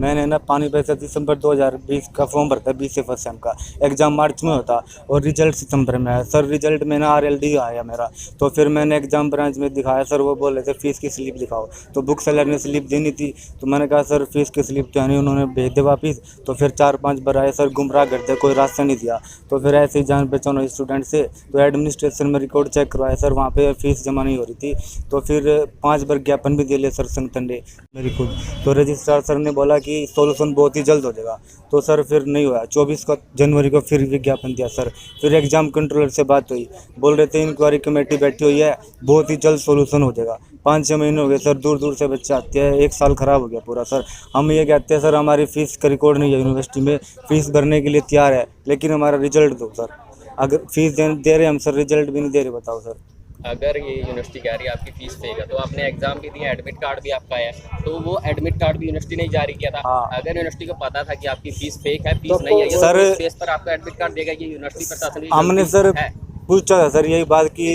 मैंने ना पानीपत से दिसंबर 2020 का फॉर्म भरता है 20 से फर्स्ट सेम का। एग्ज़ाम मार्च में होता और रिजल्ट सितंबर में आया। सर रिजल्ट में ना RLD आया मेरा। तो फिर मैंने एग्ज़ाम ब्रांच में दिखाया, सर वो बोल रहे थे फ़ीस की स्लिप दिखाओ। तो बुक सेलर ने स्लिप देनी थी, तो मैंने कहा सर फ़ीस की स्लिप क्या नहीं, उन्होंने भेज दे वापस। तो फिर 4-5 बार आए, सर गुमराह करते, कोई रास्ता नहीं दिया। तो फिर ऐसे ही जान पहचान स्टूडेंट से तो एडमिनिस्ट्रेशन में रिकॉर्ड चेक करवाया, सर वहाँ पे फ़ीस जमा नहीं हो रही थी। तो फिर 5 बार ज्ञापन भी दे लिया सर संगठन ने मेरी खुद। तो रजिस्ट्रार सर ने बोला कि सोल्यूशन बहुत ही जल्द हो जाएगा। तो सर फिर नहीं हुआ। 24 जनवरी को फिर विज्ञापन दिया सर। फिर एग्ज़ाम कंट्रोलर से बात हुई, बोल रहे थे इंक्वायरी कमेटी बैठी हुई है, बहुत ही जल्द सोल्यूशन हो जाएगा। 5-6 महीने हो गए सर, दूर दूर से बच्चे आते हैं, 1 साल ख़राब हो गया पूरा सर। हम ये कहते हैं सर हमारी फ़ीस का रिकॉर्ड नहीं है यूनिवर्सिटी में, फ़ीस भरने के लिए तैयार है, लेकिन हमारा रिजल्ट दो सर। अगर फ़ीस दे रहे हम सर, रिजल्ट भी नहीं दे रहे, बताओ सर। अगर ये यूनिवर्सिटी कह रही है आपकी फीस फेक है, तो आपने एग्जाम भी दिया, एडमिट कार्ड भी आपका है, तो वो एडमिट कार्ड भी यूनिवर्सिटी ने जारी किया था। हाँ। अगर यूनिवर्सिटी को पता था कि आपकी फीस फेक है, फीस तो नहीं है, ये सर तो इस बेस पर आपका एडमिट कार्ड देगा, ये यूनिवर्सिटी प्रशासन की हमने गलती सर है। पूछा था सर यही बात कि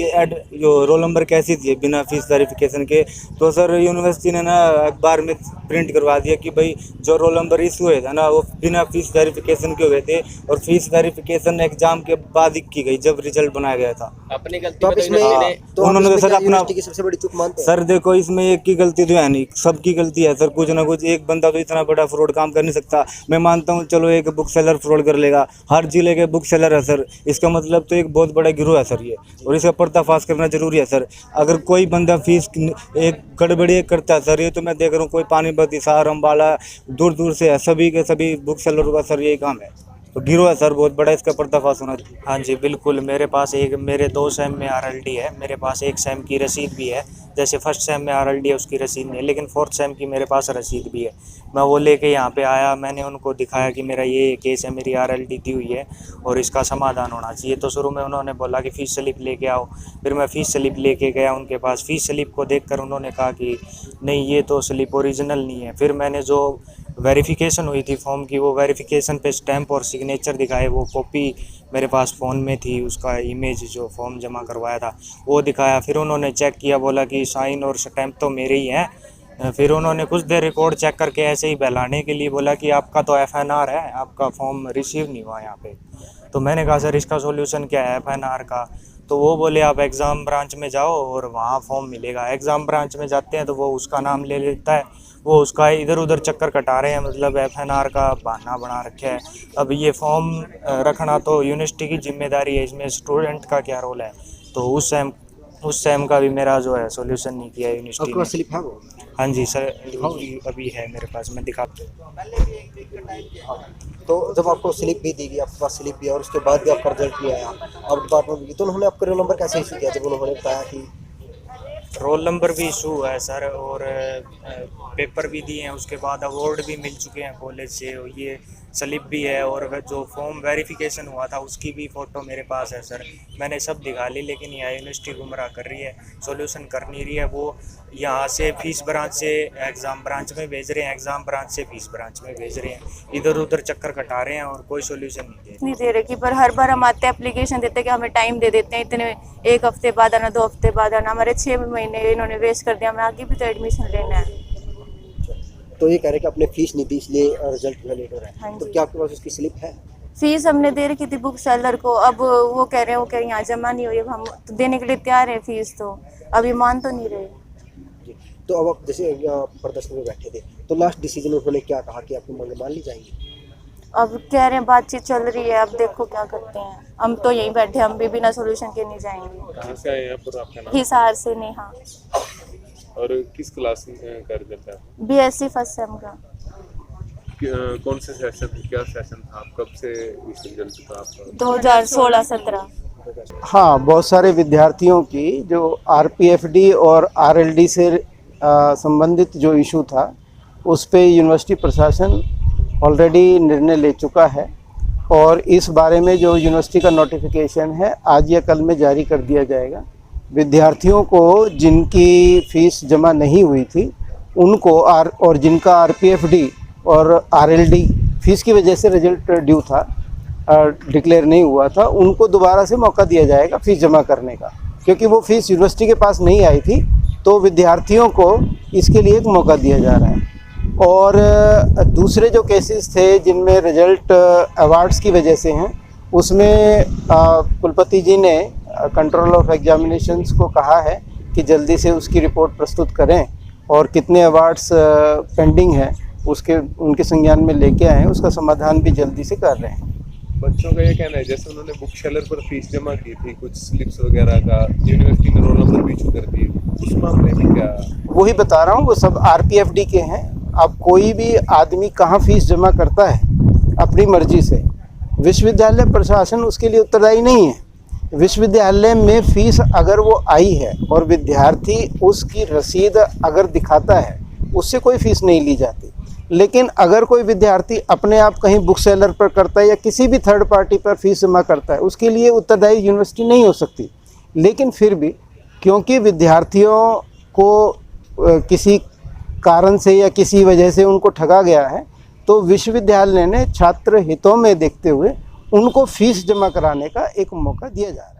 जो रोल नंबर कैसी थी बिना फीस वेरिफिकेशन के। तो सर यूनिवर्सिटी ने ना अखबार में प्रिंट करवा दिया कि भाई जो रोल नंबर इशू हुए थे ना वो बिना फीस वेरिफिकेशन के हुए थे, और फीस वेरिफिकेशन एग्जाम के बाद ही की गई जब रिजल्ट बनाया गया था। अपनी गलती तो पे आप तो इसमें यूनिवर्सिटी ने तो आप उन्होंने तो इसमें सर क्या अपना यूनिवर्सिटी की सबसे बड़ी चूक मानते हैं? सर देखो इसमें एक की गलती तो है नहीं, सबकी गलती है सर। कुछ ना कुछ एक बंदा तो इतना बड़ा फ्रॉड काम कर नहीं सकता। मैं मानता हूँ चलो एक बुक सेलर फ्रॉड कर लेगा, हर जिले के बुक सेलर है सर, इसका मतलब तो एक बहुत बड़ा गिरोह है सर ये, और इसका पर्दाफाश करना जरूरी है सर। अगर कोई बंदा फीस एक गड़बड़ी करता है सर, ये तो मैं देख रहा हूँ कोई पानीपत, हिसार, अम्बाला, दूर दूर से है, सभी के सभी बुक सेलरों का सर यही काम है। तो गिरोह है सर बहुत बड़ा, इसका पर्दाफाश होना चाहिए। हाँ जी बिल्कुल, मेरे 2 सेम में RLD है, मेरे पास 1 सेम की रसीद भी है। जैसे फर्स्ट सेम में RLD है उसकी रसीद नहीं है, लेकिन 4th सेम की मेरे पास रसीद भी है। मैं वो लेके यहाँ पे आया, मैंने उनको दिखाया कि मेरा ये केस है, मेरी RLD दी हुई है और इसका समाधान होना चाहिए। तो शुरू में उन्होंने बोला कि फ़ीस स्लिप लेके आओ, फिर मैं फ़ीस स्लिप लेके गया उनके पास। फ़ीस स्लिप को देखकर उन्होंने कहा कि नहीं ये तो स्लिप ओरिजिनल नहीं है। फिर मैंने जो वेरिफिकेशन हुई थी फॉर्म की, वो वेरिफिकेशन पे स्टैंप और सिग्नेचर दिखाए, वो कॉपी मेरे पास फ़ोन में थी, उसका इमेज जो फॉर्म जमा करवाया था वो दिखाया। फिर उन्होंने चेक किया, बोला कि साइन और स्टैंप तो मेरे ही हैं। फिर उन्होंने कुछ देर रिकॉर्ड चेक करके ऐसे ही बहलाने के लिए बोला कि आपका तो FNR है, आपका फॉर्म रिसीव नहीं हुआ यहाँ पे। तो मैंने कहा सर इसका सॉल्यूशन क्या है FNR का? तो वो बोले आप एग्ज़ाम ब्रांच में जाओ और वहाँ फॉर्म मिलेगा। एग्ज़ाम ब्रांच में जाते हैं तो वो उसका नाम ले लेता है, वो उसका इधर उधर चक्कर कटा रहे हैं, मतलब FNR का बहाना बना रखा है। अब ये फॉर्म रखना तो यूनिवर्सिटी की जिम्मेदारी है, इसमें स्टूडेंट का क्या रोल है? तो उस सेम का भी मेरा जो है सॉल्यूशन नहीं किया यूनिवर्सिटी आपके पास ने। स्लिप है वो? हाँ जी सर, अभी है मेरे पास, मैं दिखाता हूँ। तो जब आपको स्लिप भी दी गई, आपके पास स्लिप भी है और उसके बाद भी आपका रिजल्ट भी आया, आप डिपार्टमेंट भी, तो उन्होंने आपका रोल नंबर कैसे इशू किया जब उन्होंने बताया कि रोल नंबर भी इशू हुआ है सर, और पेपर भी दिए हैं, उसके बाद अवार्ड भी मिल चुके हैं कॉलेज से, और ये स्लिप भी है, और जो फॉर्म वेरिफिकेशन हुआ था उसकी भी फ़ोटो मेरे पास है सर। मैंने सब दिखा ली, लेकिन यहाँ यूनिवर्सिटी गुमराह कर रही है, सॉल्यूशन कर नहीं रही है। वो यहाँ से फीस ब्रांच से एग्ज़ाम ब्रांच में भेज रहे हैं, एग्ज़ाम ब्रांच से फीस ब्रांच में भेज रहे हैं, इधर उधर चक्कर कटा रहे हैं और कोई सॉल्यूशन नहीं दे रहे कि पर हर बार हम आते हैं एप्लीकेशन देते हैं कि हमें टाइम दे देते हैं, इतने 1 हफ्ते बाद आना, 2 हफ्ते बाद आना, हमारे 6 महीने इन्होंने वेस्ट कर दिया। हमें आगे भी तो एडमिशन लेना है। तो ये कह रहे हैं कि आपने फीस नहीं दी इसलिए रिजल्ट में लेट हो रहा है। हाँ तो जी। क्या आपके पास उसकी स्लिप है? फीस हमने दे रखी थी बुक सेलर को, अब वो कह रहे हैं यहाँ जमा नहीं हुई, अब हम तो देने के लिए तैयार हैं फीस, तो अभी मान तो नहीं रहे। जी। तो अब आप जैसे प्रदर्शन में बैठे थे, तो लास्ट डिसीजन उन्होंने क्या कहा कि आपकी मांग मान ली जाएंगी? अब कह रहे हैं बातचीत चल रही है, अब देखो क्या करते हैं। हम तो यहीं बैठे, हम भी बिना सोल्यूशन के नहीं जाएंगे। कहाँ से आए हैं आप और आपका नाम? हिसार से नेहा। और किस क्लास का रिजल्ट है? BSc फर्स्ट सेम का। कौन से सेशन, क्या सेशन था, आप कब से इस रिजल्ट का आपका? 2016-17। हाँ, बहुत सारे विद्यार्थियों की जो RPFD और RLD से संबंधित जो इशू था उस पे यूनिवर्सिटी प्रशासन ऑलरेडी निर्णय ले चुका है, और इस बारे में जो यूनिवर्सिटी का नोटिफिकेशन है आज या कल में जारी कर दिया जाएगा। विद्यार्थियों को जिनकी फ़ीस जमा नहीं हुई थी उनको और जिनका RPFD और RLD फीस की वजह से रिजल्ट ड्यू था, डिक्लेयर नहीं हुआ था, उनको दोबारा से मौका दिया जाएगा फीस जमा करने का, क्योंकि वो फीस यूनिवर्सिटी के पास नहीं आई थी, तो विद्यार्थियों को इसके लिए एक मौका दिया जा रहा है। और दूसरे जो केसेस थे जिनमें रिजल्ट अवार्ड्स की वजह से हैं, उसमें कुलपति जी ने कंट्रोल ऑफ एग्जामिनेशंस को कहा है कि जल्दी से उसकी रिपोर्ट प्रस्तुत करें और कितने अवार्ड्स पेंडिंग हैं उसके उनके संज्ञान में लेके आए, उसका समाधान भी जल्दी से कर रहे हैं। बच्चों का ये कहना है जैसे उन्होंने बुक सेलर पर फीस जमा की थी, कुछ स्लिप्स वगैरह का यूनिवर्सिटी में रोल नंबर भी इशू कर दिए, उस मामले में क्या? वही बता रहा हूँ, वो सब RPFD के हैं। अब कोई भी आदमी कहाँ फीस जमा करता है अपनी मर्जी से, विश्वविद्यालय प्रशासन उसके लिए उत्तरदायी नहीं है। विश्वविद्यालय में फीस अगर वो आई है और विद्यार्थी उसकी रसीद अगर दिखाता है, उससे कोई फीस नहीं ली जाती। लेकिन अगर कोई विद्यार्थी अपने आप कहीं बुक सेलर पर करता है या किसी भी थर्ड पार्टी पर फीस जमा करता है, उसके लिए उत्तरदायी यूनिवर्सिटी नहीं हो सकती। लेकिन फिर भी क्योंकि विद्यार्थियों को किसी कारण से या किसी वजह से उनको ठगा गया है, तो विश्वविद्यालय ने छात्र हितों में देखते हुए उनको फीस जमा कराने का एक मौका दिया जा रहा है।